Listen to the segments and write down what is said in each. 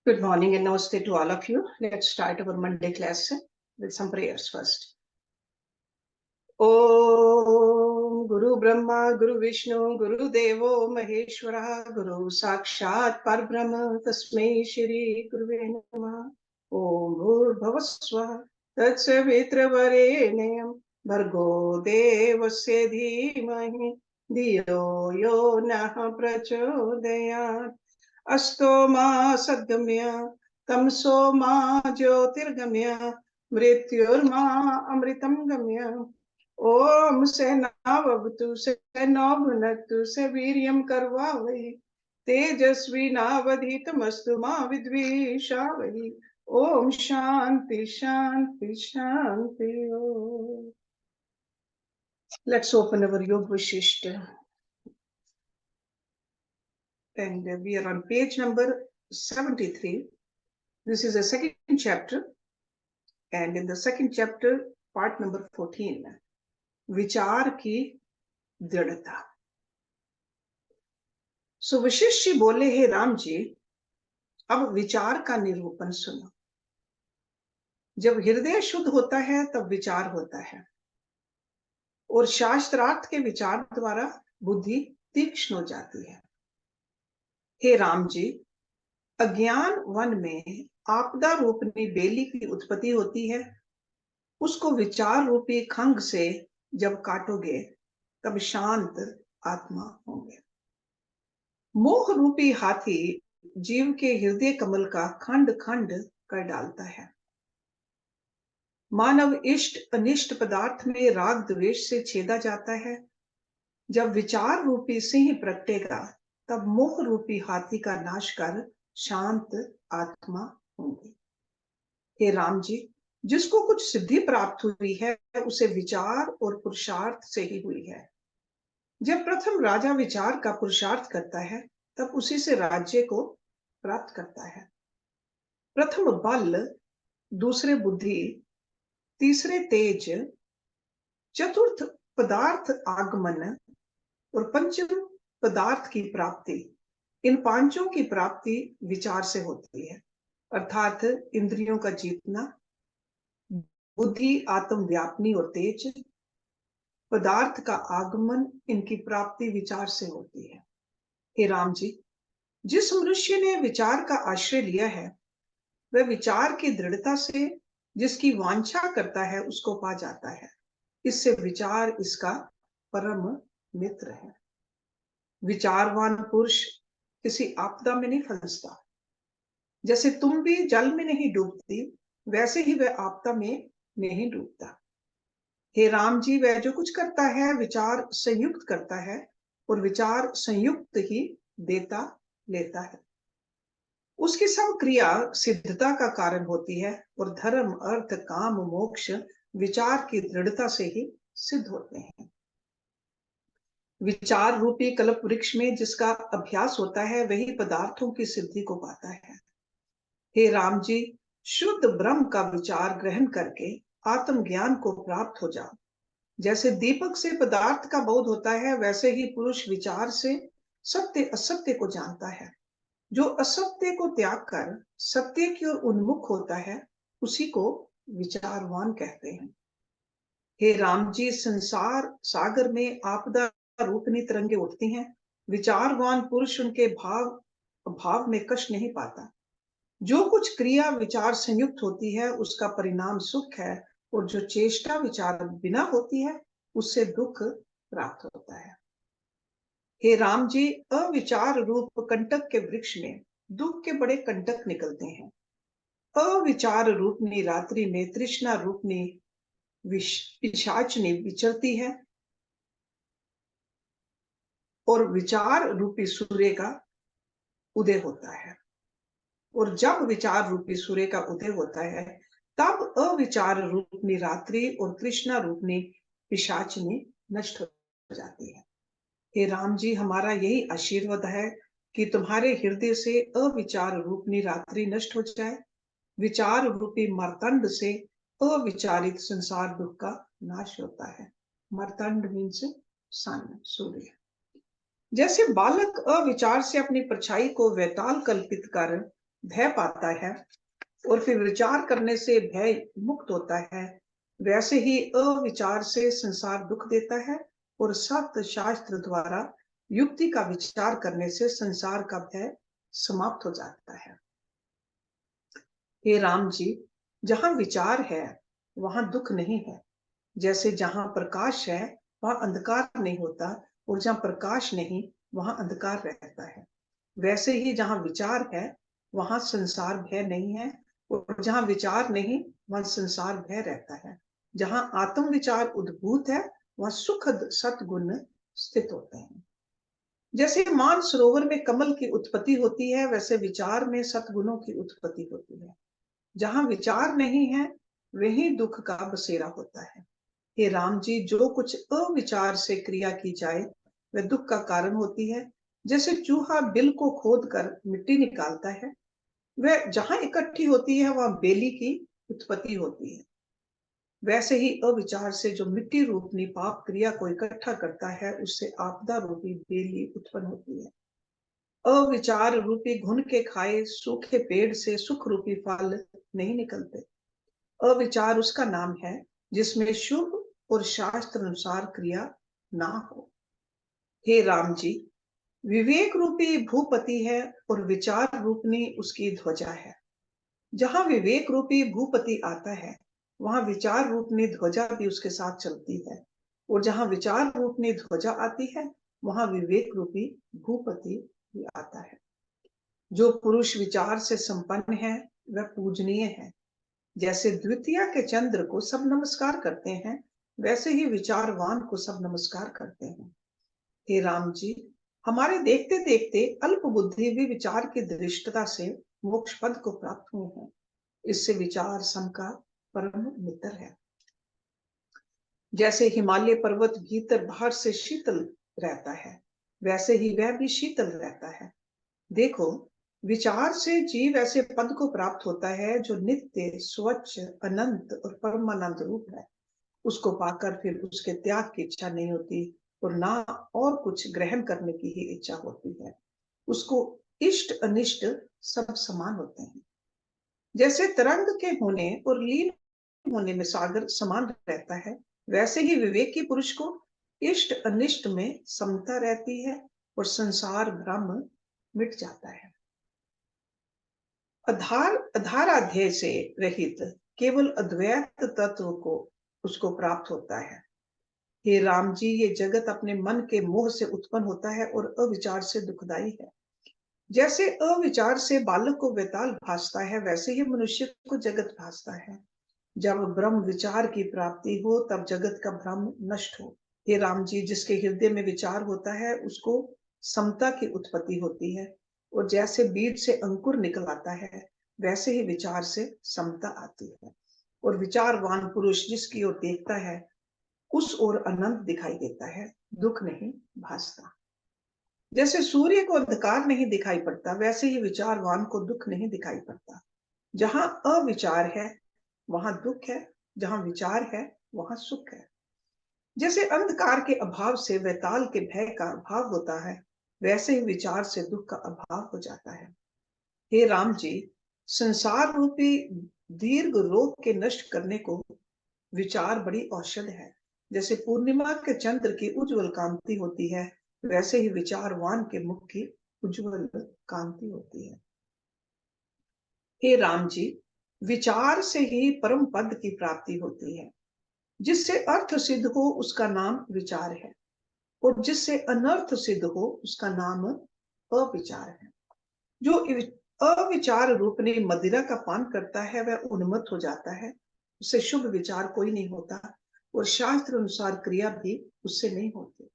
Good morning and namaste to all of you. Let's start our Monday class with some prayers first. Om Guru Brahma Guru Vishnu Guru Devo Maheshwara Guru Sakshat Parbrahma Tasmai Shri Guruve Namah. Om Bhuvaswah Tatsavitra Bhargo Devasya Dhimahi Dhiyo Yo Nah Prachodayat. अस्तो मा सद्गम्य तमसो मा ज्योतिर्गम्य मृत्युर्मा अमृतं गम्य ओम सहनावतु सहनौ भुनक्तु सवीर्यं करवावहै तेजस्विनावधीतमस्तु मा विद्विषावहै ओम शांति शांति Shanti Om. Let's open our Yoga Vashishta. And we are on page number 73. This is the second chapter. And in the second chapter, part number 14, विचार की दृढ़ता. So वशिष्ठ जी बोले, हे राम जी, अब विचार का निरूपण सुनो. जब हृदय शुद्ध होता है तब विचार होता है, और शास्त्रार्थ के विचार द्वारा बुद्धि तीक्ष्ण हो जाती है. हे राम जी, अज्ञान वन में आपदा रूपी बेली की उत्पत्ति होती है. उसको विचार रूपी खंग से जब काटोगे तब शांत आत्मा होंगे. मोह रूपी हाथी जीव के हृदय कमल का खंड खंड कर डालता है. मानव इष्ट अनिष्ट पदार्थ में राग द्वेष से छेदा जाता है. जब विचार रूपी सिंह प्रगटेगा तब मोह रूपी हाथी का नाश कर शांत आत्मा होंगे. हे राम जी, जिसको कुछ सिद्धि प्राप्त हुई है उसे विचार और पुरुषार्थ से ही हुई है. जब प्रथम राजा विचार का पुरुषार्थ करता है तब उसी से राज्य को प्राप्त करता है. प्रथम बल, दूसरे बुद्धि, तीसरे तेज, चतुर्थ पदार्थ आगमन और पंचम पदार्थ की प्राप्ति. इन पांचों की प्राप्ति विचार से होती है, अर्थात इंद्रियों का जीतना, बुद्धि आत्म व्यापनी और तेज, पदार्थ का आगमन, इनकी प्राप्ति विचार से होती है. हे राम जी, जिस मनुष्य ने विचार का आश्रय लिया है वह विचार की दृढ़ता से जिसकी वांछा करता है उसको पा जाता है. इससे विचार इसका परम मित्र है. विचारवान पुरुष किसी आपदा में नहीं फंसता. जैसे तुम भी जल में नहीं डूबती, वैसे ही वह आपदा में नहीं डूबता. हे राम जी, वह जो कुछ करता है विचार संयुक्त करता है, और विचार संयुक्त ही देता लेता है. उसकी सब क्रिया सिद्धता का कारण होती है, और धर्म अर्थ काम मोक्ष विचार की दृढ़ता से ही सिद्ध होते हैं. विचार रूपी कल्प वृक्ष में जिसका अभ्यास होता है वही पदार्थों की सिद्धि को पाता है. हे राम जी, शुद्ध ब्रह्म का विचार ग्रहण करके आत्मज्ञान को प्राप्त हो जाओ. जैसे दीपक से पदार्थ का बोध होता है, वैसे ही पुरुष विचार से सत्य असत्य को जानता है. जो असत्य को त्याग कर सत्य की ओर उन्मुख होता है उसी को विचारवान कहते हैं. हे राम जी, संसार सागर में आपदा रूपनी तरंगे उठती हैं. विचारवान पुरुष उनके भाव में कष्ट नहीं पाता. जो कुछ क्रिया विचार संयुक्त होती है उसका परिणाम सुख है, और जो चेष्टा विचार बिना होती है उससे दुख प्राप्त होता है. हे राम जी, अविचार रूप कंटक के वृक्ष में दुख के बड़े कंटक निकलते हैं. अविचार रूपनी रात्रि में तृष्णा रूपनी पिशाचनी विचरती है, और विचार रूपी सूर्य का उदय होता है. और जब विचार रूपी सूर्य का उदय होता है तब अविचार रूपनी रात्रि और तृष्णा रूपनी पिशाचनी नष्ट हो जाती है. हे राम जी, हमारा यही आशीर्वाद है कि तुम्हारे हृदय से अविचार रूपनी रात्रि नष्ट हो जाए. विचार रूपी मर्तंड से अविचारित संसार दुख का नाश होता है. मर्तंड मीन्स सन, सूर्य. जैसे बालक अविचार से अपनी परछाई को वैताल कल्पित कर भय पाता है और फिर विचार करने से भय मुक्त होता है, वैसे ही अविचार से संसार दुख देता है और सत्य शास्त्र द्वारा युक्ति का विचार करने से संसार का भय समाप्त हो जाता है। हे राम जी, जहां विचार है वहां दुख नहीं है। जैसे जहां प्रकाश है वहां अंधकार नहीं होता और जहां प्रकाश नहीं वहां अंधकार रहता है, वैसे ही जहां विचार है वहां संसार भय नहीं है और जहां विचार नहीं वहां संसार भय रहता है। जहां आत्म विचार उद्भूत है वहां सुखद सतगुण स्थित होते हैं। जैसे मान सरोवर में कमल की उत्पत्ति होती है, वैसे विचार में सतगुणों की उत्पत्ति होती है। जहां विचार नहीं है वहीं दुख का बसेरा होता है। हे राम जी, जो कुछ अविचार से क्रिया की जाए वह दुख का कारण होती है। जैसे चूहा बिल को खोद कर मिट्टी निकालता है, वह जहां इकट्ठी होती है वहां बेली की उत्पत्ति होती है, वैसे ही अविचार से जो मिट्टी रूपनी पाप क्रिया को इकट्ठा करता है उससे आपदा रूपी बेली उत्पन्न होती है। अविचार रूपी घुन के खाए सूखे पेड़ से सुख रूपी फल नहीं निकलते। अविचार उसका नाम है जिसमें शुभ और शास्त्र अनुसार क्रिया ना हो। हे राम जी, विवेक रूपी भूपति है और विचार रूपनी उसकी ध्वजा है। जहां विवेक रूपी भूपति आता है वहां विचार रूपनी ध्वजा भी उसके साथ चलती है, और जहां विचार रूपनी ध्वजा आती है वहां विवेक रूपी भूपति भी आता है। जो पुरुष विचार से संपन्न है वह पूजनीय है। जैसे द्वितीया के चंद्र को सब नमस्कार करते हैं, वैसे ही विचारवान को सब नमस्कार करते हैं। हे राम जी, हमारे देखते देखते अल्प बुद्धि भी विचार की दृष्टता से मोक्ष पद को प्राप्त हुए हैं। इससे विचार सम का परम मित्र है। जैसे हिमालय पर्वत भीतर बाहर से शीतल रहता है, वैसे ही वह भी शीतल रहता है। देखो, विचार से जीव ऐसे पद को प्राप्त होता है जो नित्य स्वच्छ अनंत और परमानंद रूप है। उसको पाकर फिर उसके त्याग की इच्छा नहीं होती और ना और कुछ ग्रहण करने की ही इच्छा होती है। उसको इष्ट अनिष्ट सब समान होते हैं। जैसे तरंग के होने और लीन होने में सागर समान रहता है, वैसे ही विवेकी पुरुष को इष्ट अनिष्ट में समता रहती है और संसार ब्रह्म मिट जाता है। अधाराध्याय से रहित केवल अद्वैत तत्व को उसको प्राप्त होता है। हे राम जी, ये जगत अपने मन के मोह से उत्पन्न होता है और अविचार से दुखदाई है। जैसे अविचार से बालक को वेताल भासता है, वैसे ही मनुष्य को जगत भासता है। जब ब्रह्म विचार की प्राप्ति हो तब जगत का भ्रम नष्ट हो। हे राम जी, जिसके हृदय में विचार होता है उसको समता की उत्पत्ति होती है, और जैसे बीज से अंकुर निकल आता है वैसे ही विचार से समता आती है, और विचारवान पुरुष जिसकी ओर देखता है उस ओर अनंत दिखाई देता है, दुख नहीं भासता। जैसे सूर्य को अंधकार नहीं दिखाई पड़ता, वैसे ही विचारवान को दुख नहीं दिखाई पड़ता। जहां अविचार है वहां दुख है, जहां विचार है वहां सुख है। जैसे अंधकार के अभाव से वैताल के भय का अभाव होता है, वैसे ही विचार से दुख का अभाव हो जाता है। हे राम जी, संसार रूपी दीर्घ रोग के नष्ट करने को विचार बड़ी औषध है। जैसे पूर्णिमा के चंद्र की उज्जवल कांति होती है, वैसे ही विचारवान के मुख की उज्जवल कांति होती है। हे राम जी, विचार से ही परम पद की प्राप्ति होती है। जिससे अर्थ सिद्ध हो उसका नाम विचार है, और जिससे अनर्थ सिद्ध हो उसका नाम अविचार है। जो अविचार रूपनी मदिरा का पान करता है वह उन्मत्त हो जाता है, उससे शुभ विचार कोई नहीं होता और शास्त्र अनुसार क्रिया भी उससे नहीं होती।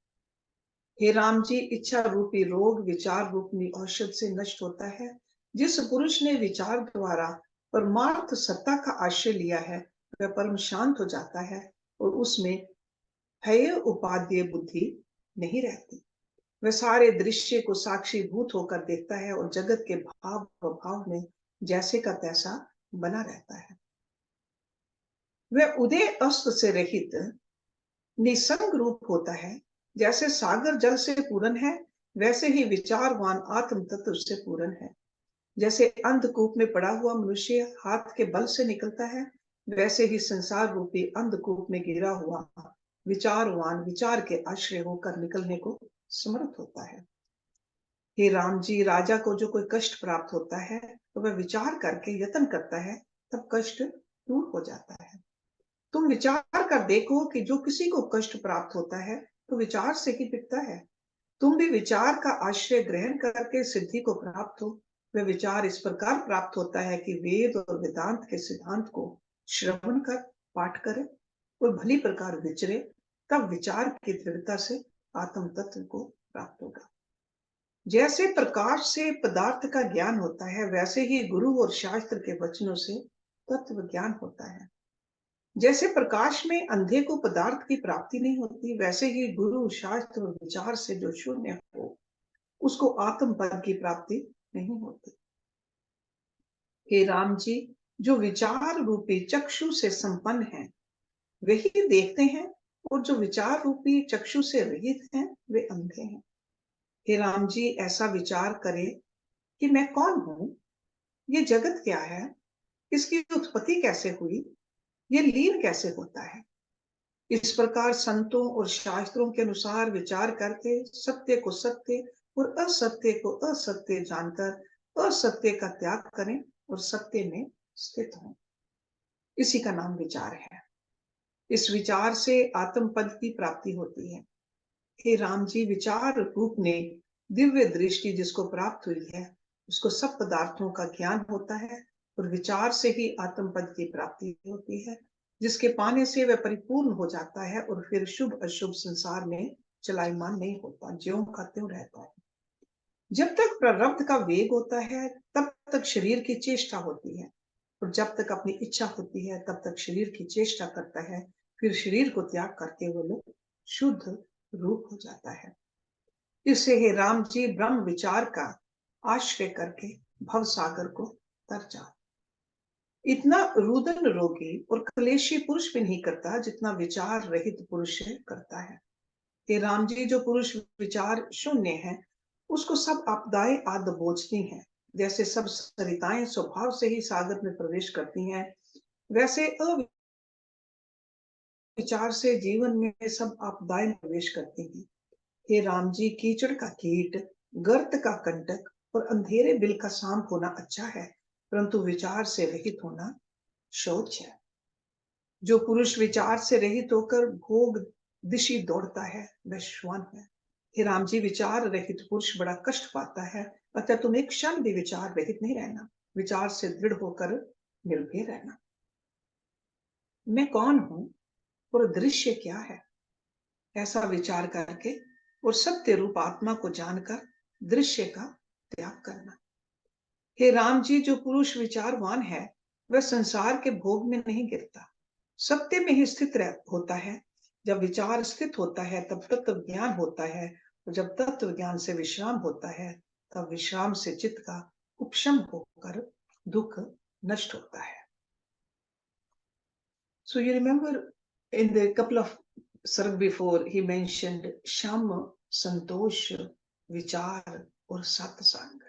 हे राम जी, इच्छा रूपी रोग विचार रूपनी औषध से नष्ट होता है। जिस पुरुष ने विचार द्वारा परमार्थ सत्ता का आश्रय लिया है वह परम शांत हो जाता है और उसमें हेय उपादेय बुद्धि नहीं रहती। वह सारे दृश्य को साक्षीभूत होकर देखता है और जगत के भाव प्रभाव में जैसे का तैसा बना रहता है। वह उदय अस्त से रहित निसंग रूप होता है। जैसे सागर जल से पूर्ण है, वैसे ही विचारवान आत्म तत्व से पूर्ण है। जैसे अंधकूप में पड़ा हुआ मनुष्य हाथ के बल से निकलता है, वैसे ही संसार रूपी अंधकूप में गिरा हुआ विचारवान विचार के आश्रय होकर निकलने को समर्थ होता है। हे राम जी, राजा को जो कोई कष्ट प्राप्त होता है तो वह विचार करके यत्न करता है, तब कष्ट दूर हो जाता है। तुम विचार कर देखो कि जो किसी को कष्ट प्राप्त होता है तो विचार से ही दिखता है। तुम भी विचार का आश्रय ग्रहण करके सिद्धि को प्राप्त हो। वह विचार इस प्रकार प्राप्त होता है कि वेद और वेदांत के सिद्धांत को श्रवण कर पाठ करे और भली प्रकार विचरे, तब विचार की दृढ़ता से आत्म तत्व को प्राप्त होगा। जैसे प्रकाश से पदार्थ का ज्ञान होता है, वैसे ही गुरु और शास्त्र के वचनों से तत्व ज्ञान होता है। जैसे प्रकाश में अंधे को पदार्थ की प्राप्ति नहीं होती, वैसे ही गुरु शास्त्र और विचार से जो शून्य हो उसको आत्म पद की प्राप्ति नहीं होती। हे राम जी, जो विचार रूपी चक्षु से संपन्न है वही देखते हैं, और जो विचार रूपी चक्षु से रहित हैं वे अंधे हैं। हे राम जी, ऐसा विचार करे कि मैं कौन हूं, ये जगत क्या है, इसकी उत्पत्ति कैसे हुई, ये लीन कैसे होता है। इस प्रकार संतों और शास्त्रों के अनुसार विचार करके सत्य को सत्य और असत्य को असत्य जानकर असत्य का त्याग करें और सत्य में स्थित हों। इसी का नाम विचार है। इस विचार से आत्म पद की प्राप्ति होती है। हे राम जी, विचार रूप ने दिव्य दृष्टि जिसको प्राप्त हुई है उसको सब पदार्थों का ज्ञान होता है, और विचार से ही आत्म पद की प्राप्ति होती है, जिसके पाने से वह परिपूर्ण हो जाता है और फिर शुभ अशुभ संसार में चलायमान नहीं होता, ज्यों का त्यों रहता है। जब तक प्रारब्ध का वेग होता है तब तक शरीर की चेष्टा होती है, और जब तक अपनी इच्छा होती है तब तक शरीर की चेष्टा करता है, फिर शरीर को त्याग करके वो लोग शुद्ध रूप हो जाता है। इससे हे राम जी, ब्रह्म विचार का आश्रय करके भव सागर को तर जा। इतना रुदन रोगी और क्लेशी पुरुष भी नहीं करता जितना विचार रहित पुरुष करता है। हे राम जी, जो पुरुष विचार शून्य है उसको सब आपदाएं आद बोझती हैं। जैसे सब सरिताएं स्वभाव से ही सागर में प्रवेश करती हैं, वैसे अविचार से जीवन में सब आपदाएं प्रवेश करती हैं। हे राम जी, कीचड़ का कीट, गर्त का कंटक और अंधेरे बिल का सांप होना अच्छा है, परंतु विचार से रहित होना शौच है। जो पुरुष विचार से रहित होकर भोग दिशि दौड़ता है वह श्वान है। हे राम जी, विचार रहित पुरुष बड़ा कष्ट पाता है, अतः तुम एक क्षण भी विचार रहित नहीं रहना, विचार से दृढ़ होकर निर्भय रहना। मैं कौन हूं और दृश्य क्या है, ऐसा विचार करके और सत्य रूप आत्मा को जानकर दृश्य का त्याग करना। हे राम जी, जो पुरुष विचारवान है वह संसार के भोग में नहीं गिरता, सत्य में ही स्थित होता है। जब विचार स्थित होता है तब तत्व ज्ञान होता है, और जब तत्व ज्ञान से विश्राम होता है तब विश्राम से चित्त का उपशम होकर दुख नष्ट होता है। So you remember in the couple of sarg before he mentioned Sham, Santosh, Vichar or Satsang.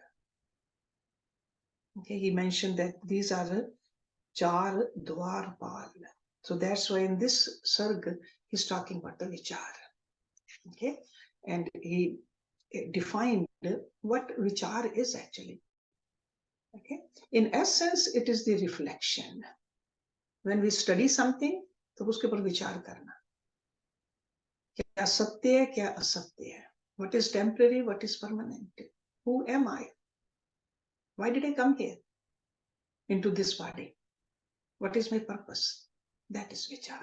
Okay, he mentioned that these are Char Dwarpal. So that's why in this sarg he's talking about the Vichar. Okay, and he defined what Vichar is actually. Okay, in essence it is the reflection. When we study something, तो उसके ऊपर विचार करना, क्या सत्य है क्या असत्य है, what is temporary, what is permanent, who am I, why did I come here into this body, what is my purpose, that is vichar.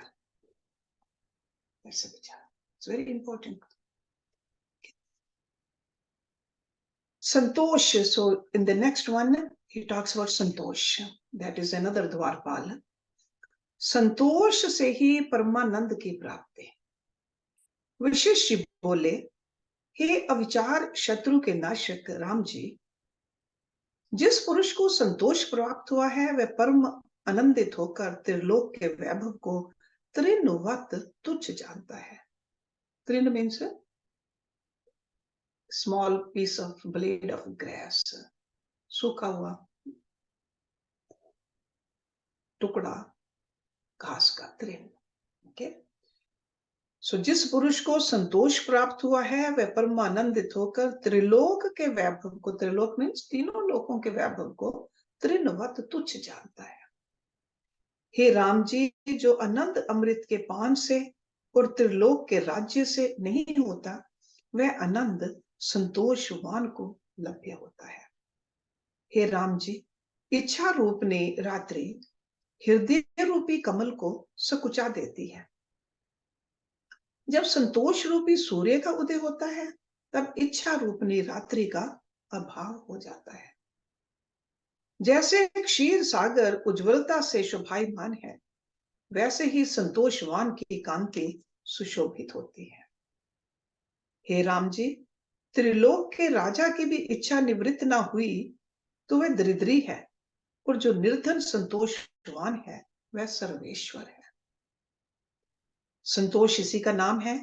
That's a vichar. It's very important. Santosh, so in the next one he talks about Santosh, that is another Dwarpal. संतोष से ही परमानंद की प्राप्ति। विशिष्य बोले, हे अविचार शत्रु के नाशक राम जी, जिस पुरुष को संतोष प्राप्त हुआ है वह परम आनंदित होकर त्रिलोक के वैभव को तृणवत तुच्छ जानता है। तृण means small piece of blade of grass, सूखा हुआ टुकड़ा घास का तृण। ओके, सो जिस पुरुष को संतोष प्राप्त हुआ है वह परमानंदित होकर त्रिलोक के वैभव को, त्रिलोक मीन्स तीनों लोकों के वैभव को तृणवत तुच्छ जानता है। हे राम जी, जो अनंत अमृत के पान से और त्रिलोक के राज्य से नहीं होता, वह आनंद संतोषवान को लभ्य होता है। हे राम जी, इच्छा रूप ने रात्रि हृदय रूपी कमल को सकुचा देती है। जब संतोष रूपी सूर्य का उदय होता है, तब इच्छा रूपनी रात्रि का अभाव हो जाता है। जैसे क्षीर सागर उज्ज्वलता से शोभायमान है, वैसे ही संतोषवान की कांति सुशोभित होती है। हे राम जी, त्रिलोक के राजा की भी इच्छा निवृत्त ना हुई तो वह दरिद्री है, और जो निर्धन संतोषवान है वह सर्वेश्वर है। संतोष इसी का नाम है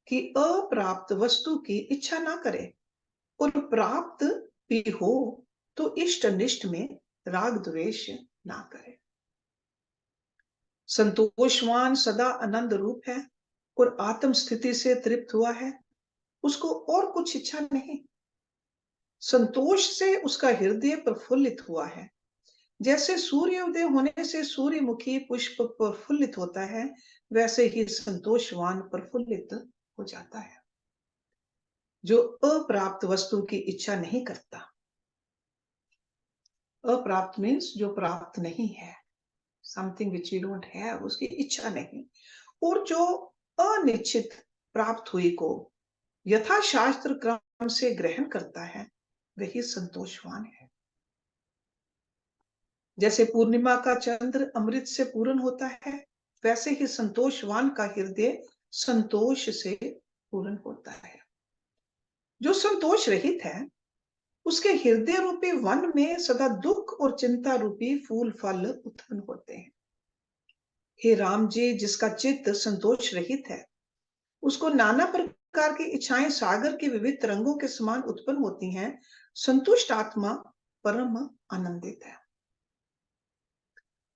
कि अप्राप्त वस्तु की इच्छा ना करे, और प्राप्त भी हो तो इष्ट निष्ठ में राग द्वेष ना करे। संतोषवान सदा आनंद रूप है और आत्म स्थिति से तृप्त हुआ है, उसको और कुछ इच्छा नहीं। संतोष से उसका हृदय प्रफुल्लित हुआ है। जैसे सूर्योदय होने से सूर्यमुखी पुष्प प्रफुल्लित होता है, वैसे ही संतोषवान प्रफुल्लित हो जाता है, जो अप्राप्त वस्तु की इच्छा नहीं करता। अप्राप्त मीन्स जो प्राप्त नहीं है, something which you don't have, उसकी इच्छा नहीं। और जो अनिश्चित प्राप्त हुई को यथाशास्त्र क्रम से ग्रहण करता है, वही संतोषवान है। जैसे पूर्णिमा का चंद्र अमृत से पूर्ण होता है, वैसे ही संतोषवान का हृदय संतोष से पूर्ण होता है। जो संतोष रहित है, उसके हृदय रूपी वन में सदा दुख और चिंता रूपी फूल फल उत्पन्न होते हैं। हे राम जी, जिसका चित्त संतोष रहित है, उसको नाना प्रकार की इच्छाएं सागर के विविध तरंगों के समान उत्पन्न होती हैं। संतुष्ट आत्मा परम आनंदित है,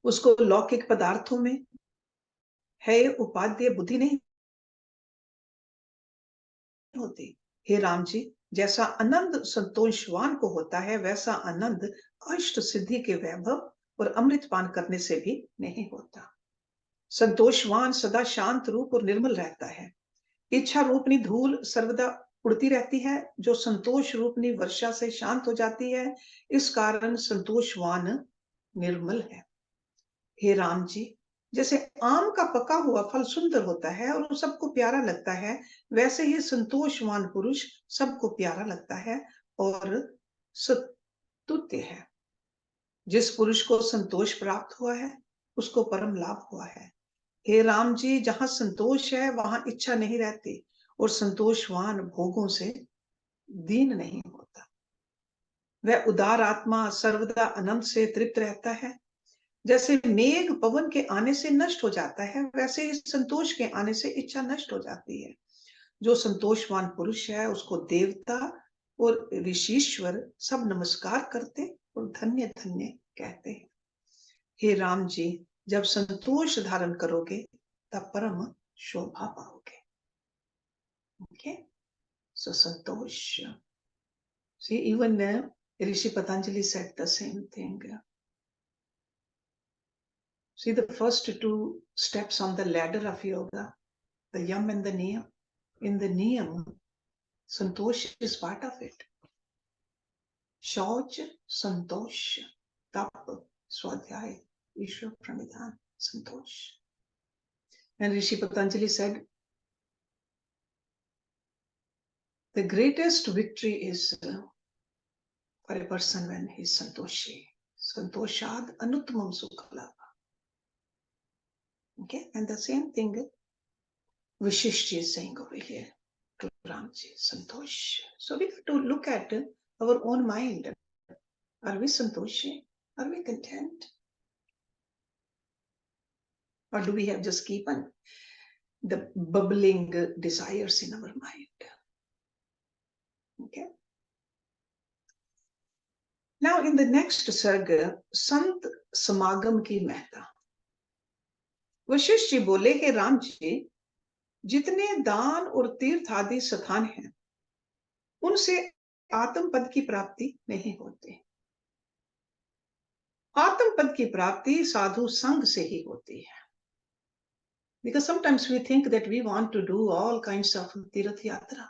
उसको लौकिक पदार्थों में है उपादेय बुद्धि नहीं होती। हे राम जी, जैसा आनंद संतोषवान को होता है, वैसा आनंद अष्ट सिद्धि के वैभव और अमृत पान करने से भी नहीं होता। संतोषवान सदा शांत रूप और निर्मल रहता है। इच्छा रूपनी धूल सर्वदा उड़ती रहती है, जो संतोष रूपनी वर्षा से शांत हो जाती है। इस कारण संतोषवान निर्मल है। हे राम जी, जैसे आम का पका हुआ फल सुंदर होता है और सबको प्यारा लगता है, वैसे ही संतोषवान पुरुष सबको प्यारा लगता है और स्तुत्य है। जिस पुरुष को संतोष प्राप्त हुआ है, उसको परम लाभ हुआ है। हे राम जी, जहां संतोष है वहां इच्छा नहीं रहती, और संतोषवान भोगों से दीन नहीं होता। वह उदार आत्मा सर्वदा अनंत से तृप्त रहता है। जैसे मेघ पवन के आने से नष्ट हो जाता है, वैसे ही संतोष के आने से इच्छा नष्ट हो जाती है। जो संतोषवान पुरुष है, उसको देवता और ऋषीश्वर सब नमस्कार करते और धन्य धन्य कहते हैं। हे राम जी, जब संतोष धारण करोगे तब परम शोभा पाओगे। Okay, so Santosh. See, even Rishi Patanjali said the same thing. See, the first two steps on the ladder of yoga, the yam and the niyam. In the niyam, santosh is part of it. Shauch, santosh, tap, swadhyay, ishwar pranidhan, santosh. And Rishi Patanjali said, the greatest victory is for a person when he is santoshi. Santoshad anuttamam sukhalabha. Okay, and the same thing Vishishti is saying over here to Ramji, Santosh. So we have to look at our own mind. Are we Santoshi? Are we content? Or do we have just keep on the bubbling desires in our mind? Okay. Now in the next सर्ग संत समागम की महत्ता। वशिष्ठ जी बोले, हे राम जी, जितने दान और तीर्थ आदि स्थान हैं, उनसे आत्म पद की प्राप्ति नहीं होती। आत्म पद की प्राप्ति साधु संग से ही होती है। Because sometimes we think that we want to do all kinds of तीर्थ यात्रा।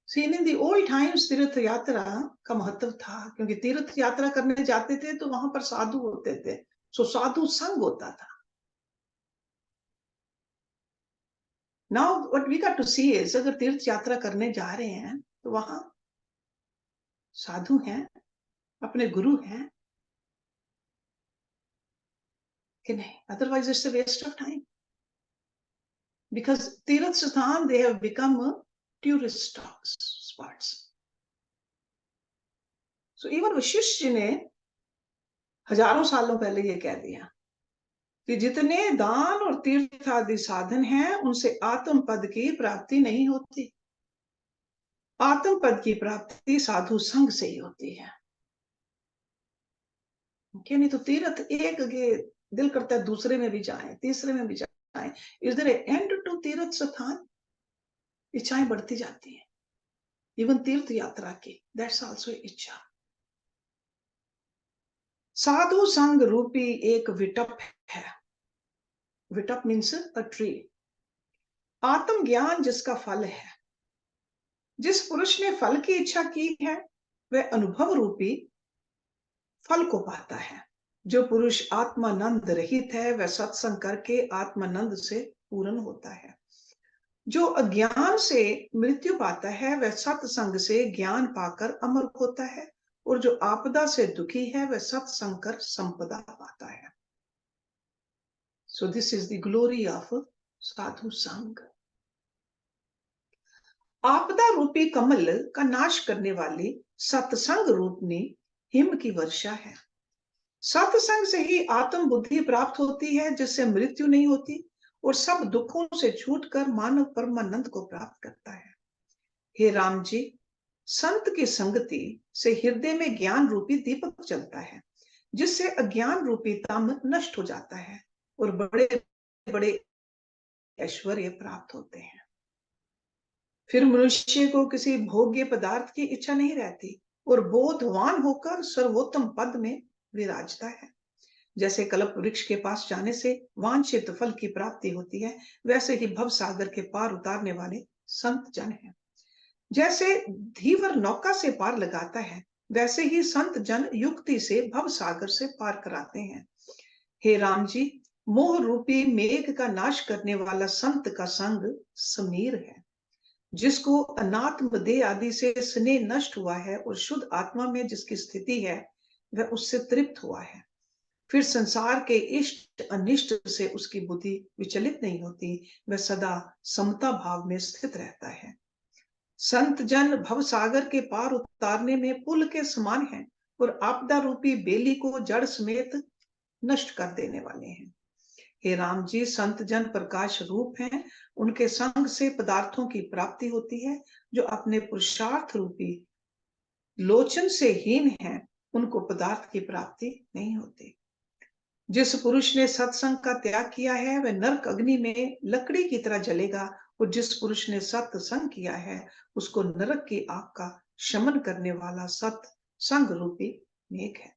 See, in the old times तीर्थ यात्रा का महत्व था, क्योंकि तीर्थ यात्रा करने जाते थे तो वहां पर साधु होते थे, सो साधु संग होता था। Now what we got to see is, अगर तीर्थ यात्रा करने जा रहे हैं तो वहां साधु हैं, अपने गुरु हैं कि नहीं, otherwise it's a waste of time. Because तीर्थ स्थान, they have become tourist spots. So even Vashishtha ji ने हजारों सालों पहले ये कह दिया कि जितने दान और तीर्थ आदि साधन हैं, उनसे आत्म पद की प्राप्ति नहीं होती। आत्म पद की प्राप्ति साधु संग से ही होती है। क्या नहीं तो तीर्थ एक दिल करता है दूसरे में भी जाएं, तीसरे में भी जाएं। इज देयर एंड टू तीर्थ स्थान? इच्छाएं बढ़ती जाती हैं, इवन तीर्थ यात्रा की, दैट्स आल्सो इच्छा। साधु संग रूपी एक विटप है। विटप मीन्स अ ट्री। आत्म ज्ञान जिसका फल है, जिस पुरुष ने फल की इच्छा की है, वह अनुभव रूपी फल को पाता है। जो पुरुष आत्मानंद रहित है, वह सत्संग करके आत्मानंद से पूर्ण होता है। जो अज्ञान से मृत्यु पाता है, वह सत्संग से ज्ञान पाकर अमर होता है, और जो आपदा से दुखी है, वह सत्संग कर संपदा पाता है। So this is the glory of साधु संग। आपदा रूपी कमल का नाश करने वाली सत्संग रूपनी हिम की वर्षा है। सत्संग से ही आत्म बुद्धि प्राप्त होती है, जिससे मृत्यु नहीं होती और सब दुखों से छूटकर मानव परमानंद को प्राप्त करता है। हे राम जी, संत की संगति से हृदय में ज्ञान रूपी दीपक जलता है, जिससे अज्ञान रूपी तम नष्ट हो जाता है और बड़े बड़े ऐश्वर्य प्राप्त होते हैं। फिर मनुष्य को किसी भोग्य पदार्थ की इच्छा नहीं रहती और बोधवान होकर सर्वोत्तम पद में विराजता है। जैसे कल्प वृक्ष के पास जाने से वांछित फल की प्राप्ति होती है, वैसे ही भव सागर के पार उतारने वाले संत जन हैं। जैसे धीवर नौका से पार लगाता है, वैसे ही संत जन युक्ति से भव सागर से पार कराते हैं। हे राम जी, मोह रूपी मेघ का नाश करने वाला संत का संग समीर है। जिसको अनात्म देह आदि से स्नेह नष्ट हुआ है और शुद्ध आत्मा में जिसकी स्थिति है, वह उससे तृप्त हुआ है। फिर संसार के इष्ट अनिष्ट से उसकी बुद्धि विचलित नहीं होती, वह सदा समता भाव में स्थित रहता है। संत जन भव सागर के पार उतारने में पुल के समान हैं और आपदा रूपी बेली को जड़ समेत नष्ट कर देने वाले हैं। हे राम जी, संत जन प्रकाश रूप हैं, उनके संग से पदार्थों की प्राप्ति होती है। जो अपने पुरुषार्थ रूपी लोचन से हीन हैं, उनको पदार्थ की प्राप्ति नहीं होती। जिस पुरुष ने सत्संग का त्याग किया है, वह नरक अग्नि में लकड़ी की तरह जलेगा, और जिस पुरुष ने सत्संग किया है, उसको नरक की आग का शमन करने वाला सत्संग रूपी मेघ है।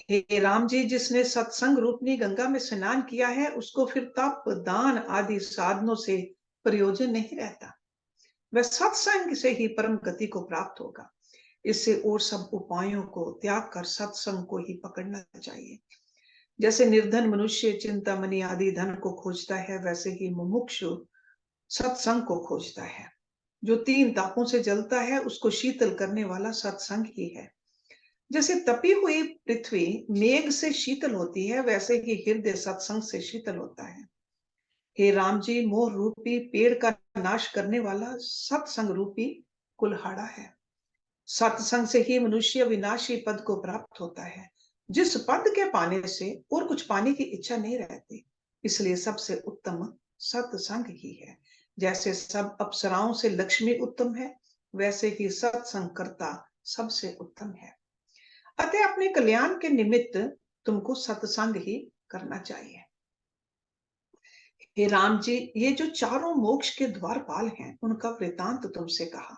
हे राम जी, जिसने सत्संग रूपनी गंगा में स्नान किया है, उसको फिर तप दान आदि साधनों से प्रयोजन नहीं रहता। वह सत्संग से ही परम गति को प्राप्त होगा। इससे और सब उपायों को त्याग कर सत्संग को ही पकड़ना चाहिए। जैसे निर्धन मनुष्य चिंतामणि आदि धन को खोजता है, वैसे ही मुमुक्षु सत्संग को खोजता है। जो 3 तापों से जलता है, उसको शीतल करने वाला सत्संग ही है। जैसे तपी हुई पृथ्वी मेघ से शीतल होती है, वैसे ही हृदय सत्संग से शीतल होता है। हे राम जी, मोह रूपी पेड़ का नाश करने वाला सत्संग रूपी कुल्हाड़ा है। सत्संग से ही मनुष्य विनाशी पद को प्राप्त होता है, जिस पद के पाने से और कुछ पाने की इच्छा नहीं रहती। इसलिए सबसे उत्तम सत्संग ही है। जैसे सब अप्सराओं से लक्ष्मी उत्तम है, वैसे ही सत्संग करता सबसे उत्तम है। अतः अपने कल्याण के निमित्त तुमको सत्संग ही करना चाहिए। हे राम जी, ये जो चारों मोक्ष के द्वारपाल हैं, उनका वृतांत तुमसे कहा।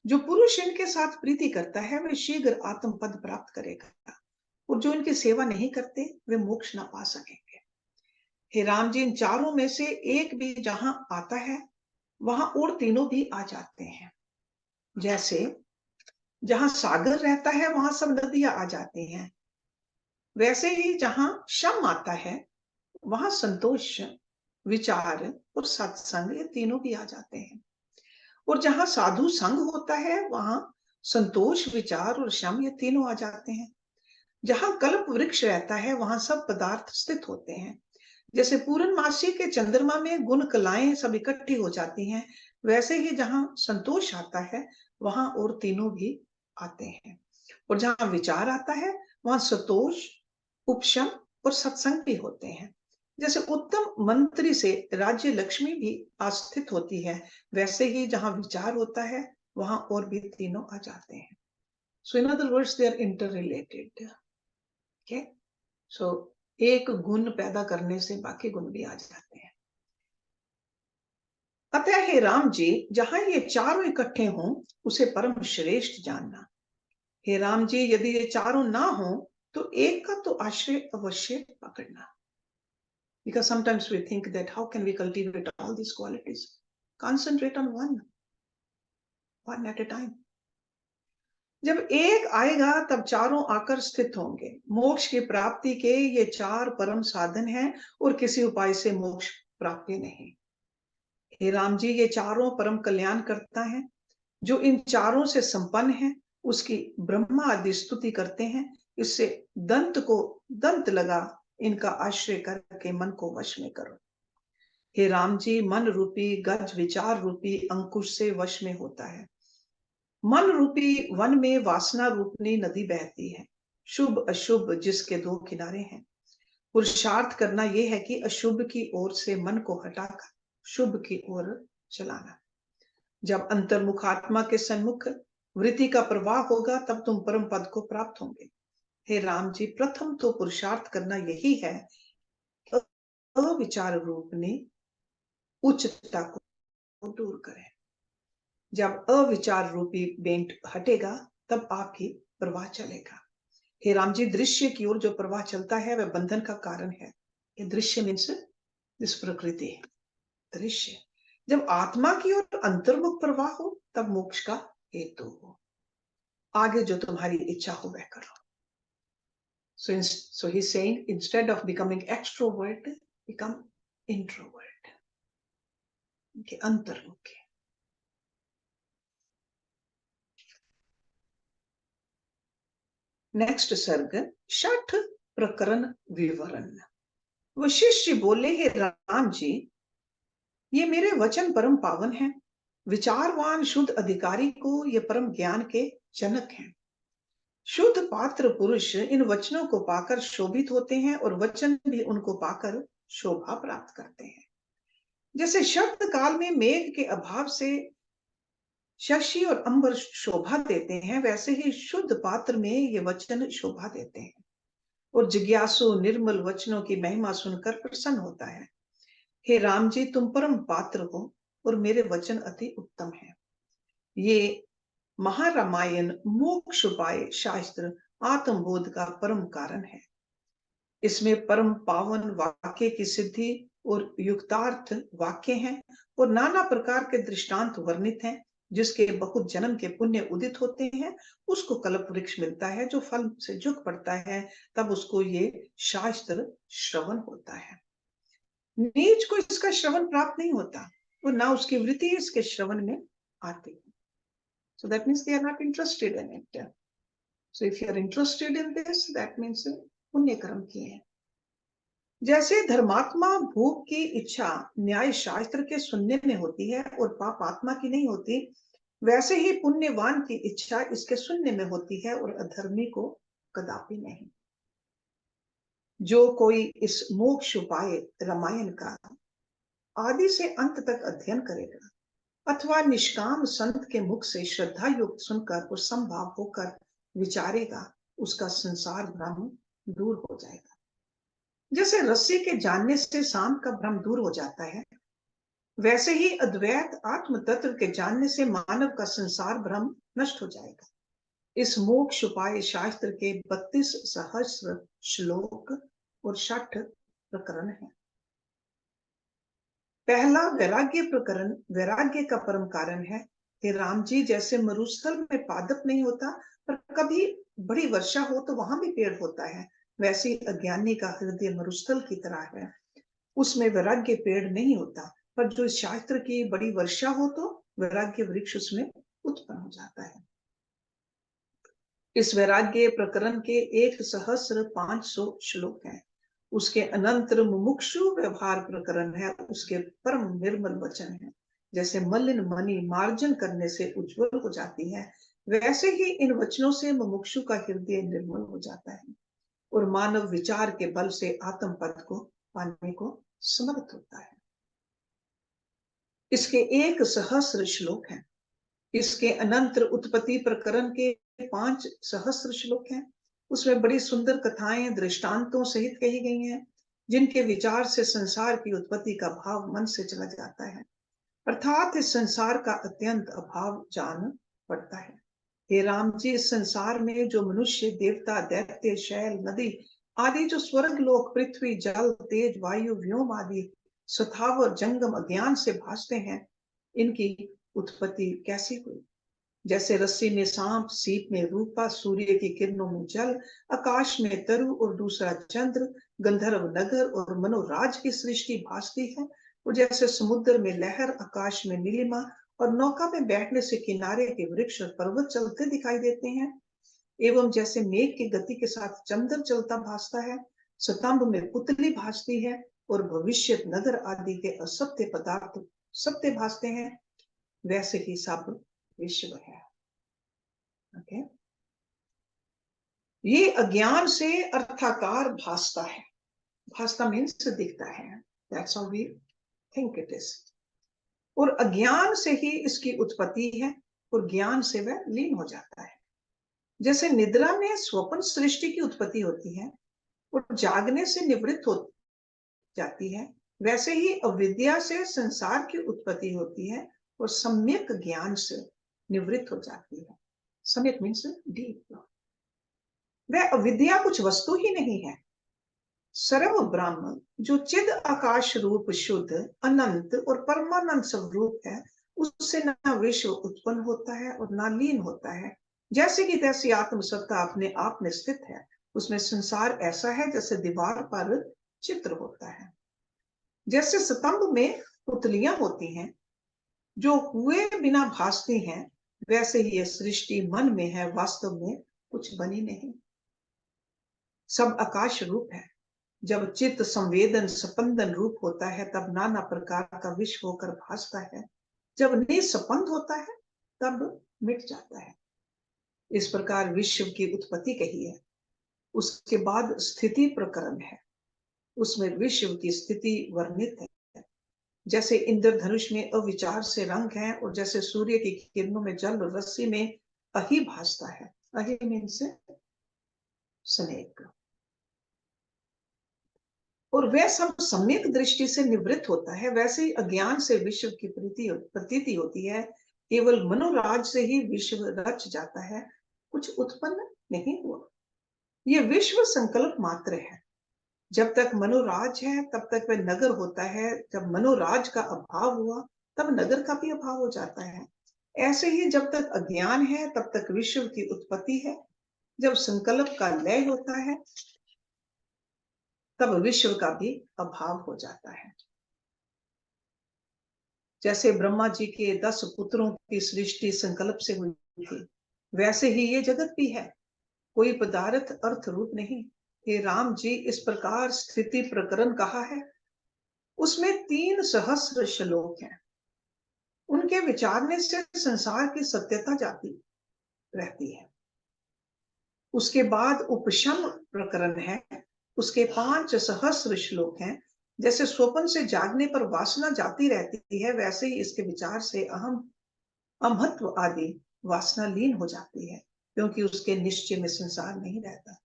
जो पुरुष इनके साथ प्रीति करता है वह शीघ्र आत्म पद प्राप्त करेगा, और जो इनकी सेवा नहीं करते वे मोक्ष ना पा सकेंगे। हे राम जी, इन चारों में से एक भी जहां आता है वहां और तीनों भी आ जाते हैं। जैसे जहां सागर रहता है वहां सब नदियां आ जाती हैं, वैसे ही जहां शम आता है वहां संतोष, विचार और सत्संग ये तीनों भी आ जाते हैं। और जहां साधु संग होता है वहां संतोष, विचार और शम ये तीनों आ जाते हैं। जहां कल्प वृक्ष रहता है वहां सब पदार्थ स्थित होते हैं। जैसे पूर्णमासी के चंद्रमा में गुण कलाएं सब इकट्ठी हो जाती हैं, वैसे ही जहां संतोष आता है वहां और तीनों भी आते हैं। और जहां विचार आता है वहां संतोष, उपशम और सत्संग भी होते हैं। जैसे उत्तम मंत्री से राज्य लक्ष्मी भी आस्थित होती है, वैसे ही जहां विचार होता है वहां और भी तीनों आ जाते हैं। So in other words they are inter related. Okay, so एक गुण पैदा करने से बाकी गुण भी आ जाते हैं। अतः हे राम जी, जहां ये चारों इकट्ठे हों उसे परम श्रेष्ठ जानना। हे राम जी, यदि ये चारों ना हो तो एक का तो आश्रय अवश्य पकड़ना। Because sometimes we think that how can we cultivate all these qualities? Concentrate on one at a time. जब एक आएगा तब चारों आकर स्थित होंगे। मोक्ष की प्राप्ति के ये चार परम साधन हैं और किसी उपाय से मोक्ष प्राप्ति नहीं। हे राम जी, ये चारों परम कल्याण करता है। जो इन चारों से संपन्न है उसकी ब्रह्मा आदि स्तुति करते हैं। इससे दंत लगा इनका आश्रय करके मन को वश में करो। हे राम जी, मन रूपी गज विचार रूपी अंकुश से वश में होता है। मन रूपी वन में वासना रूपनी नदी बहती है। शुभ अशुभ जिसके दो किनारे हैं। पुरुषार्थ करना यह है कि अशुभ की ओर से मन को हटाकर शुभ की ओर चलाना। जब अंतर्मुख आत्मा के सन्मुख वृत्ति का प्रवाह होगा तब तुम परम पद को प्राप्त होंगे। हे राम जी, प्रथम तो पुरुषार्थ करना यही है अविचार रूपनी उच्चता को दूर करें। जब अविचार रूपी बेंट हटेगा तब आपकी प्रवाह चलेगा। हे राम जी, दृश्य की ओर जो प्रवाह चलता है वह बंधन का कारण है। ये दृश्य मीन्स दिस प्रकृति, दृश्य। जब आत्मा की ओर अंतर्मुख प्रवाह हो तब मोक्ष का हेतु हो। आगे जो तुम्हारी इच्छा हो वह करो। So he's saying instead of becoming extrovert, become introvert. के अंतर्मुखी। नेक्स्ट सर्ग, छठ प्रकरण विवरण। वशिष्ठ जी बोले, हे राम जी, ये मेरे वचन परम पावन हैं। विचारवान शुद्ध अधिकारी को ये परम ज्ञान के जनक हैं। शुद्ध पात्र पुरुष इन वचनों को पाकर शोभित होते हैं और वचन भी उनको पाकर शोभा प्राप्त करते हैं। जैसे शब्द काल में मेघ के अभाव से शशि और अंबर शोभा देते हैं, वैसे ही शुद्ध पात्र में ये वचन शोभा देते हैं। और जिज्ञासु निर्मल वचनों की महिमा सुनकर प्रसन्न होता है। हे राम जी, तुम परम पात्र हो और मेरे वचन अति उत्तम हैं। ये महारामायण मोक्ष उपाय शास्त्र आत्मबोध का परम कारण है। इसमें परम पावन वाक्य की सिद्धि और युक्तार्थ वाक्य हैं और नाना प्रकार के दृष्टांत वर्णित हैं। जिसके बहुत जन्म के पुण्य उदित होते हैं उसको कल्प वृक्ष मिलता है। जो फल से झुक पड़ता है तब उसको ये शास्त्र श्रवण होता है। नीच को इसका श्रवण प्राप्त नहीं होता और ना उसकी वृत्ति इसके श्रवण में आती है। So that means they are not interested in it. So if you are interested in this, that means पुण्य कर्म किए हैं। जैसे धर्मात्मा भोग की इच्छा न्याय शास्त्र के सुनने में होती है और पाप आत्मा की नहीं होती, वैसे ही पुण्यवान की इच्छा इसके सुनने में होती है और अधर्मी को कदापि नहीं। जो कोई इस मोक्ष उपाय रामायण का आदि से अंत तक अध्ययन करेगा अथवा निष्काम संत के मुख से श्रद्धा युक्त सुनकर और संभाव होकर विचारेगा, उसका संसार भ्रम दूर हो जाएगा। जैसे रस्सी के जानने से सांप का भ्रम दूर हो जाता है, वैसे ही अद्वैत आत्म तत्व के जानने से मानव का संसार भ्रम नष्ट हो जाएगा। इस मोक्ष उपाय शास्त्र के 32 सहस्र श्लोक और 60 प्रकरण है। पहला वैराग्य प्रकरण वैराग्य का परम कारण है। हे राम जी, जैसे मरुस्थल में पादप नहीं होता, पर कभी बड़ी वर्षा हो तो वहां भी पेड़ होता है, वैसे ही अज्ञानी का हृदय मरुस्थल की तरह है, उसमें वैराग्य पेड़ नहीं होता, पर जो शास्त्र की बड़ी वर्षा हो तो वैराग्य वृक्ष उसमें उत्पन्न हो जाता है। इस वैराग्य प्रकरण के 1,500 श्लोक हैं। उसके अनंतर मुमुक्षु व्यवहार प्रकरण है, उसके परम निर्मल वचन है। जैसे मलिन मणि मार्जन करने से उज्जवल हो जाती है, वैसे ही इन वचनों से मुमुक्षु का हृदय निर्मल हो जाता है और मानव विचार के बल से आत्म पद को पाने को समर्थ होता है। इसके 1,000 श्लोक हैं। इसके अनंतर उत्पत्ति प्रकरण के 5,000 श्लोक हैं। उसमें बड़ी सुंदर कथाएं दृष्टांतों सहित कही गई हैं, जिनके विचार से संसार की उत्पत्ति का भाव मन से चला जाता है, अर्थात इस संसार का अत्यंत अभाव जान पड़ता है। हे राम जी, इस संसार में जो मनुष्य, देवता, दैत्य, शैल, नदी आदि जो स्वर्ग लोक, पृथ्वी, जल, तेज, वायु, व्योम आदि स्थावर जंगम अज्ञान से भासते हैं, इनकी उत्पत्ति कैसी हुई? जैसे रस्सी में सांप, सीप में रूपा, सूर्य की किरणों में जल, आकाश में तरु और दूसरा चंद्र, गंधर्व नगर और मनोराज की सृष्टि भासती है, और जैसे समुद्र में लहर, आकाश में नीलिमा और नौका में बैठने से किनारे के वृक्ष और पर्वत चलते दिखाई देते हैं, एवं जैसे मेघ की गति के साथ चंद्र चलता भासता है, स्तंभ में पुतली भासती है और भविष्य नगर आदि के असत्य पदार्थ सत्य भासते हैं, वैसे ही सब विश्व है। ओके, ये अज्ञान से अर्थाकार भासता है। भासता मीन्स दिखता है, that's how we think it is. और अज्ञान से ही इसकी उत्पत्ति है और ज्ञान से वह लीन हो जाता है। जैसे निद्रा में स्वप्न सृष्टि की उत्पत्ति होती है और जागने से निवृत्त हो जाती है, वैसे ही अविद्या से संसार की उत्पत्ति होती है और सम्यक ज्ञान से निवृत्त हो जाती है। सम्यक मीन्स डीप। वह अविद्या कुछ वस्तु ही नहीं है। सर्व ब्रह्म जो चिद आकाश रूप शुद्ध अनंत और परमानंद स्वरूप है, उससे न विश्व उत्पन्न होता है और न लीन होता है। जैसे कि तैसी आत्मसत्ता अपने आप में स्थित है, उसमें संसार ऐसा है जैसे दीवार पर चित्र होता है। जैसे स्तंभ में पुतलियां होती हैं जो हुए बिना भासती हैं, वैसे ही यह सृष्टि मन में है, वास्तव में कुछ बनी नहीं। सब आकाश रूप है। जब चित्त संवेदन स्पंदन रूप होता है, तब नाना प्रकार का विश्व होकर भासता है। जब निस्पंद होता है, तब मिट जाता है। इस प्रकार विश्व की उत्पत्ति कही है। उसके बाद स्थिति प्रकरण है, उसमें विश्व की स्थिति वर्णित है। जैसे इंद्रधनुष में अविचार से रंग है, और जैसे सूर्य की किरणों में जल और रस्सी में अहि भासता है। अहि मीन्स स्नेक। और वह सब सम्यक दृष्टि से निवृत्त होता है, वैसे ही अज्ञान से विश्व की प्रतीति होती है। केवल मनोराज से ही विश्व रच जाता है, कुछ उत्पन्न नहीं हुआ। ये विश्व संकल्प मात्र है। जब तक मनोराज है तब तक वह नगर होता है, जब मनोराज का अभाव हुआ तब नगर का भी अभाव हो जाता है। ऐसे ही जब तक अज्ञान है तब तक विश्व की उत्पत्ति है। जब संकल्प का लय होता है तब विश्व का भी अभाव हो जाता है। जैसे ब्रह्मा जी के 10 पुत्रों की सृष्टि संकल्प से हुई थी, वैसे ही ये जगत भी है, कोई पदार्थ अर्थ रूप नहीं। हे राम जी, इस प्रकार स्थिति प्रकरण कहा है, उसमें 3,000 श्लोक हैं। उनके विचारने से संसार की सत्यता जाती रहती है। उसके बाद उपशम प्रकरण है, उसके 5,000 श्लोक हैं। जैसे स्वप्न से जागने पर वासना जाती रहती है, वैसे ही इसके विचार से अहम, अमहत्व आदि वासना लीन हो जाती है, क्योंकि उसके निश्चय में संसार नहीं रहता।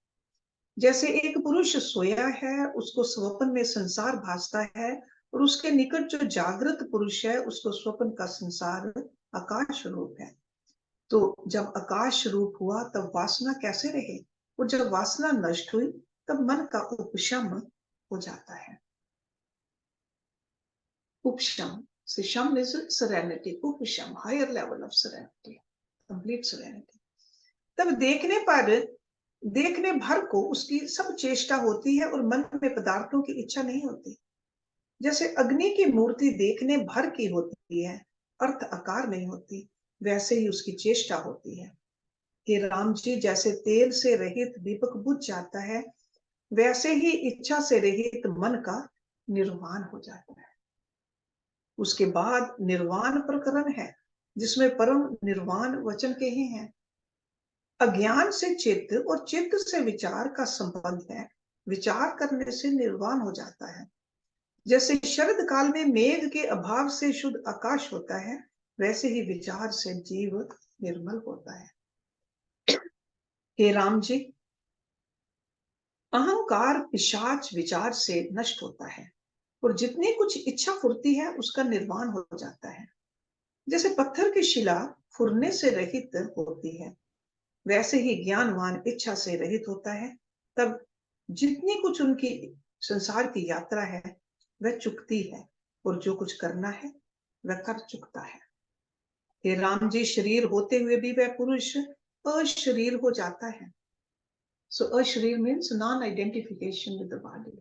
जैसे एक पुरुष सोया है, उसको स्वप्न में संसार भासता है, और उसके निकट जो जागृत पुरुष है, उसको स्वप्न का संसार आकाश रूप है। तो जब आकाश रूप हुआ तब वासना कैसे रहे, और जब वासना नष्ट हुई तब मन का उपशम हो जाता है। उपशम से शम इज सेरेनिटी, उपशम higher level of serenity, complete serenity. तब देखने भर को उसकी सब चेष्टा होती है और मन में पदार्थों की इच्छा नहीं होती। जैसे अग्नि की मूर्ति देखने भर की होती है, अर्थ आकार नहीं होती, वैसे ही उसकी चेष्टा होती है। हे राम जी, जैसे तेल से रहित दीपक बुझ जाता है, वैसे ही इच्छा से रहित मन का निर्वाण हो जाता है। उसके बाद निर्वाण प्रकरण है, जिसमें परम निर्वाण वचन कहे हैं। अज्ञान से चित्त और चित्त से विचार का संबंध है, विचार करने से निर्वाण हो जाता है। जैसे शरद काल में मेघ के अभाव से शुद्ध आकाश होता है, वैसे ही विचार से जीव निर्मल होता है। हे राम जी, अहंकार पिशाच विचार से नष्ट होता है, और जितनी कुछ इच्छा फुरती है उसका निर्वाण हो जाता है। जैसे पत्थर की शिला फुरने से रहित होती है, वैसे ही ज्ञानवान इच्छा से रहित होता है। तब जितनी कुछ उनकी संसार की यात्रा है वह चुकती है, और जो कुछ करना है वह कर चुकता है। हे राम जी, शरीर होते हुए भी वह पुरुष अशरीर हो जाता है। सो अशरीर means non identification with the body.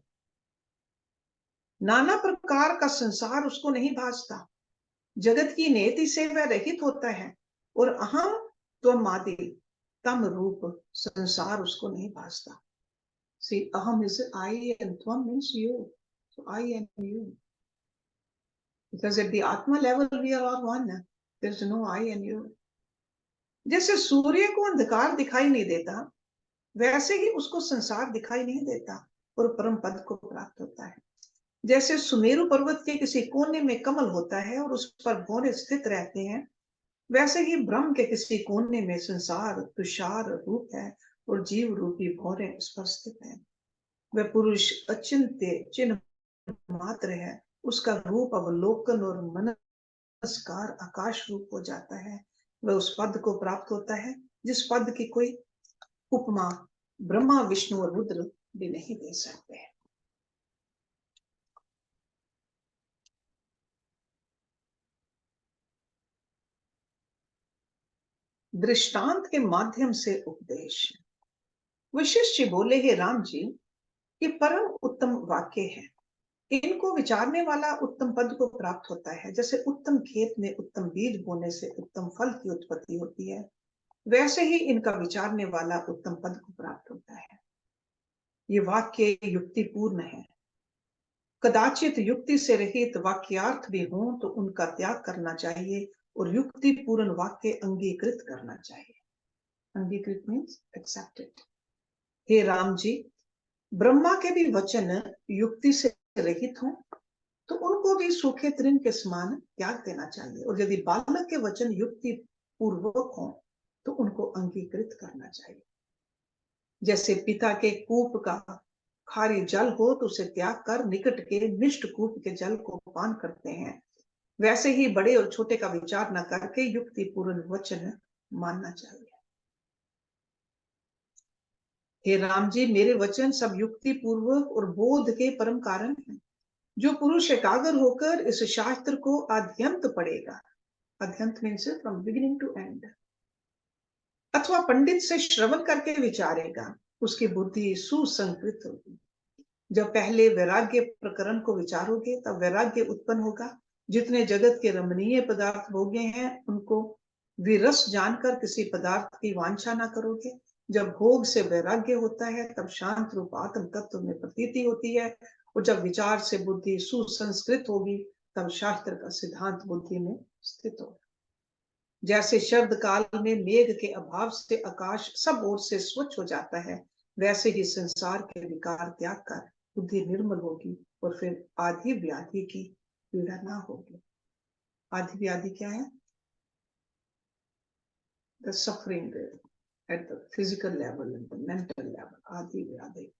नाना प्रकार का संसार उसको नहीं भासता, जगत की नियति से वह रहित होता है, और अहम त्वमादि तम रूप संसार उसको नहीं भासता। See, aham is I and tvam means you. So I and you. Because at the Atma level we are all one. There's no I and you. जैसे सूर्य को अंधकार दिखाई नहीं देता, वैसे ही उसको संसार दिखाई नहीं देता, और परम पद को प्राप्त होता है। जैसे सुमेरु पर्वत के किसी कोने में कमल होता है और उस पर भौरे स्थित रहते हैं, वैसे ही ब्रह्म के किसी कोने में संसार तुषार रूप है, और जीव रूपी भौरे उस पर स्थित है। वह पुरुष अचिंत्य चिन्ह मात्र है, उसका रूप अवलोकन और मनस्कार आकाश रूप हो जाता है। वह उस पद को प्राप्त होता है जिस पद की कोई उपमा ब्रह्मा विष्णु और रुद्र भी नहीं दे सकते। दृष्टांत के माध्यम से उपदेश। वशिष्ठ जी बोले, हे राम जी, ये परम उत्तम वाक्य है, इनको विचारने वाला उत्तम पद को प्राप्त होता है। जैसे उत्तम खेत में उत्तम बीज बोने से उत्तम फल की उत्पत्ति होती है, वैसे ही इनका विचारने वाला उत्तम पद को प्राप्त होता है। ये वाक्य युक्तिपूर्ण है। कदाचित युक्ति से रहित वाक्यार्थ भी हो तो उनका त्याग करना चाहिए, और युक्तिपूर्ण वाक्य अंगीकृत करना चाहिए। अंगीकृत मीन्स एक्सेप्टेड। हे राम जी, ब्रह्मा के भी वचन युक्ति से रहित हों तो उनको भी सूखे तृण के समान त्याग देना चाहिए, और यदि बालक के वचन युक्ति पूर्वक हों तो उनको अंगीकृत करना चाहिए। जैसे पिता के कूप का खारी जल हो तो उसे त्याग कर निकट के मिष्ट कूप के जल को पान करते हैं, वैसे ही बड़े और छोटे का विचार न करके युक्तिपूर्ण वचन मानना चाहिए। हे राम जी, मेरे वचन सब युक्ति पूर्वक और बोध के परम कारण हैं। जो पुरुष एकाग्र होकर इस शास्त्र को अध्यंत पढ़ेगा, अध्यंत means from beginning to end, अथवा पंडित से श्रवण करके विचारेगा, उसकी बुद्धि सुसंकृत होगी। जब पहले वैराग्य प्रकरण को विचारोगे तब वैराग्य उत्पन्न होगा। जितने जगत के रमणीय पदार्थ भोगे हैं उनको विरस जानकर किसी पदार्थ की वांछा ना करोगे। जब भोग से वैराग्य होता है तब शांत रूप आत्म तत्व में प्रतीति होती है, और जब विचार से बुद्धि सुसंस्कृत होगी तब शास्त्र का सिद्धांत बुद्धि में स्थित होगा। जैसे शरद काल में मेघ के अभाव से आकाश सब ओर से स्वच्छ हो जाता है, वैसे ही संसार के विकार त्याग कर बुद्धि निर्मल होगी और फिर आदि व्याधि की पीड़ा ना होगी। आदि व्याधि क्या है? The suffering at the physical level and the mental level, आदि व्याधि।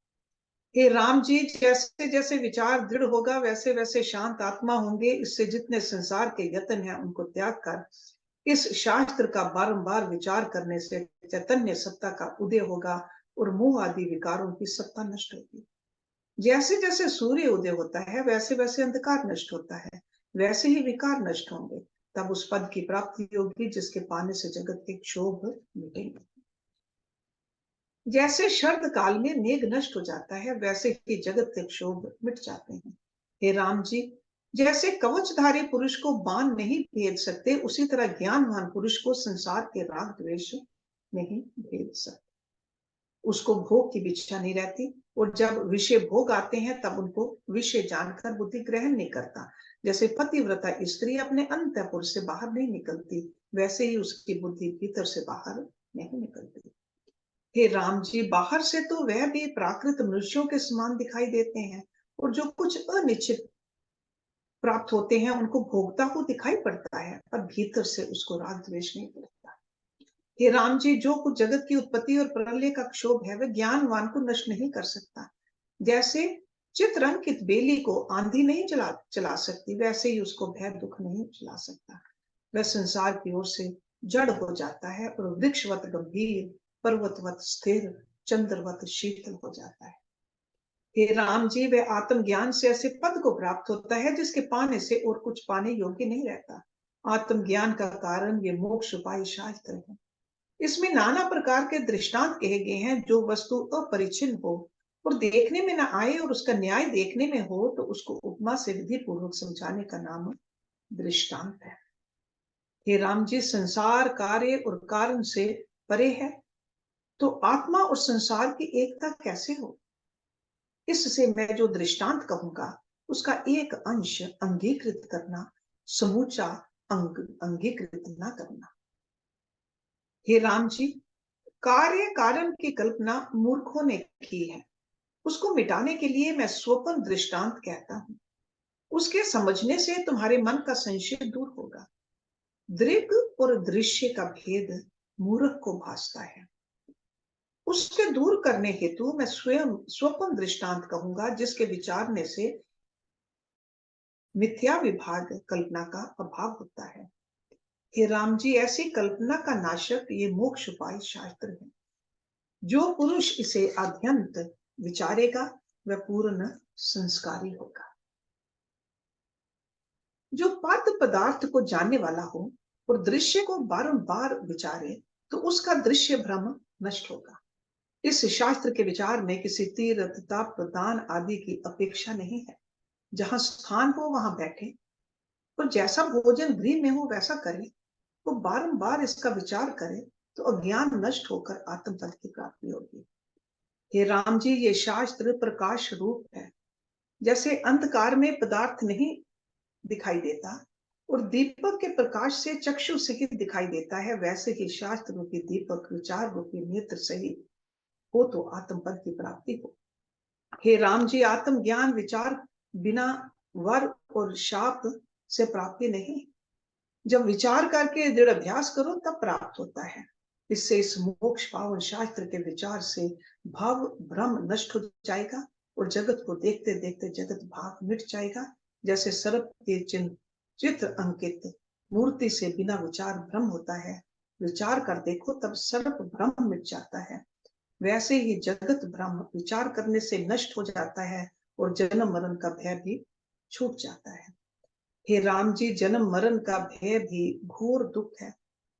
हे राम जी, जैसे जैसे विचार दृढ़ होगा वैसे वैसे शांत आत्मा होंगे। इससे जितने संसार के यत्न हैं उनको त्याग कर इस शास्त्र का बारंबार विचार करने से चैतन्य सत्ता का उदय होगा और मोह आदि विकारों की सत्ता नष्ट होगी। जैसे जैसे सूर्य उदय होता है वैसे वैसे अंधकार नष्ट होता है, वैसे ही विकार नष्ट होंगे। तब उस पद की प्राप्ति होगी जिसके पाने से जगत के क्षोभ मिटेंगे। जैसे शरद काल में मेघ नष्ट हो जाता है वैसे ही जगत के क्षोभ मिट जाते हैं। हे राम जी, जैसे कवचधारी पुरुष को बाण नहीं भेद सकते, उसी तरह ज्ञानवान पुरुष को संसार के राग द्वेष नहीं भेद सकते। उसको भोग की इच्छा नहीं रहती, और जब विषय भोग आते हैं तब उनको विषय जानकर बुद्धि ग्रहण नहीं करता। जैसे पतिव्रता स्त्री अपने अंतःपुर से बाहर नहीं निकलती, वैसे ही उसकी बुद्धि भीतर से बाहर नहीं निकलती। हे राम जी, बाहर से तो वह भी प्राकृत मनुष्यों के समान दिखाई देते हैं, और जो कुछ अनिश्चित प्राप्त होते हैं उनको भोगता हुआ दिखाई पड़ता है, पर भीतर से उसको राग द्वेष नहीं पड़ता। हे राम जी, जो कुछ जगत की उत्पत्ति और प्रलय का क्षोभ है वह ज्ञानवान को नष्ट नहीं कर सकता। जैसे चित्रंकित बेली को आंधी नहीं चला सकती, वैसे ही उसको भय दुख नहीं चला सकता। वह संसार की ओर से जड़ हो जाता है और वृक्षवत गंभीर, पर्वतवत स्थिर, चंद्रवत शीतल हो जाता है। हे राम जी, वह आत्मज्ञान से ऐसे पद को प्राप्त होता है जिसके पाने से और कुछ पाने योग्य नहीं रहता। आत्मज्ञान का कारण ये मोक्ष उपाय शास्त्र है। इसमें नाना प्रकार के दृष्टांत कहे गए हैं। जो वस्तु अपरिचिन्न हो और देखने में न आए और उसका न्याय देखने में हो, तो उसको उपमा से विधि पूर्वक समझाने का नाम दृष्टांत है। हे राम जी, संसार कार्य और कारण से परे है, तो आत्मा और संसार की एकता कैसे हो? इससे मैं जो दृष्टांत कहूंगा उसका एक अंश अंगीकृत करना, समूचा अंगीकृत न करना। हे राम जी, कार्य कारण की कल्पना मूर्खों ने की है। उसको मिटाने के लिए मैं स्वपन दृष्टांत कहता हूं। उसके समझने से तुम्हारे मन का संशय दूर होगा। दृग और दृश्य का भेद मूर्ख को भासता है। उसके दूर करने हेतु मैं स्वयं स्वपन दृष्टांत कहूंगा, जिसके विचारने से मिथ्या विभाग कल्पना का अभाव होता है। हे राम जी, ऐसी कल्पना का नाशक ये मोक्ष उपाय शास्त्र है। जो पुरुष इसे आद्यंत विचारेगा वह पूर्ण संस्कारी होगा। जो पात्र पदार्थ को जानने वाला हो और दृश्य को बारंबार विचारे, तो उसका दृश्य भ्रम नष्ट होगा। इस शास्त्र के विचार में किसी तीर्थ तप दान आदि की अपेक्षा नहीं है। जहां स्थान हो वहां बैठे और जैसा भोजन गृह में हो वैसा करे, वो बारंबार इसका विचार करे, तो अज्ञान नष्ट होकर आत्मपद की प्राप्ति होगी। हे राम जी, ये शास्त्र प्रकाश रूप है। जैसे अंधकार में पदार्थ नहीं दिखाई देता और दीपक के प्रकाश से चक्षु सहित दिखाई देता है, वैसे ही शास्त्र रूपी दीपक विचार रूपी नेत्र सहित हो तो आत्मपद की प्राप्ति हो। हे राम जी, आत्मज्ञान विचार बिना वर और शाप से प्राप्ति नहीं। जब विचार करके दृढ़ अभ्यास करो तब प्राप्त होता है। इससे इस मोक्ष पावन शास्त्र के विचार से भाव भ्रम नष्ट हो जाएगा और जगत को देखते देखते जगत भाव मिट जाएगा। जैसे सर्प के चित्र अंकित मूर्ति से बिना विचार भ्रम होता है, विचार कर देखो तब सर्प भ्रम मिट जाता है, वैसे ही जगत भ्रम विचार करने से नष्ट हो जाता है और जन्म मरण का भय भी छूट जाता है। हे राम जी, जन्म मरण का भय भी घोर दुख है,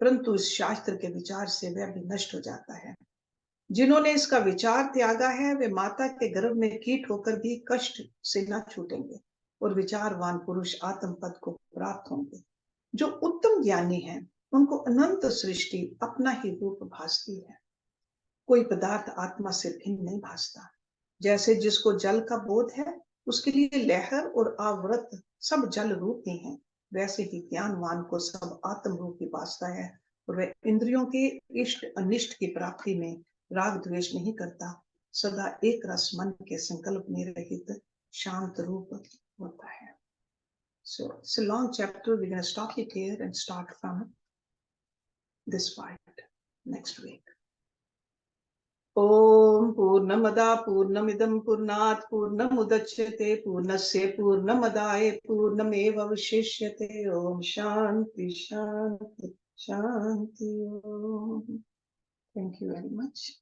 परंतु इस शास्त्र के विचार से वह भी नष्ट हो जाता है। जिन्होंने इसका विचार त्यागा है वे माता के गर्भ में कीट होकर भी कष्ट से न छूटेंगे और विचारवान पुरुष आत्म पद को प्राप्त होंगे। जो उत्तम ज्ञानी हैं उनको अनंत सृष्टि अपना ही रूप भासती है। कोई पदार्थ आत्मा से भिन्न नहीं भासता। जैसे जिसको जल का बोध है उसके लिए लहर और आवृत सब जल रूप ही हैं, वैसे ही ज्ञानवान को सब आत्म रूप ही भासता है और वह इंद्रियों के इष्ट अनिष्ट की प्राप्ति में राग द्वेष नहीं करता। सदा एक रस मन के संकल्प में रहित शांत रूप होता है. So it's a long chapter. We're going to stop it here and start from this part next week. Om Purnamada Purnamidam Purnat Purnamudachyate Purnasya Purnamadaye Purnameva Vashishyate. Om Shanti Shanti Shanti Om. Thank you very much.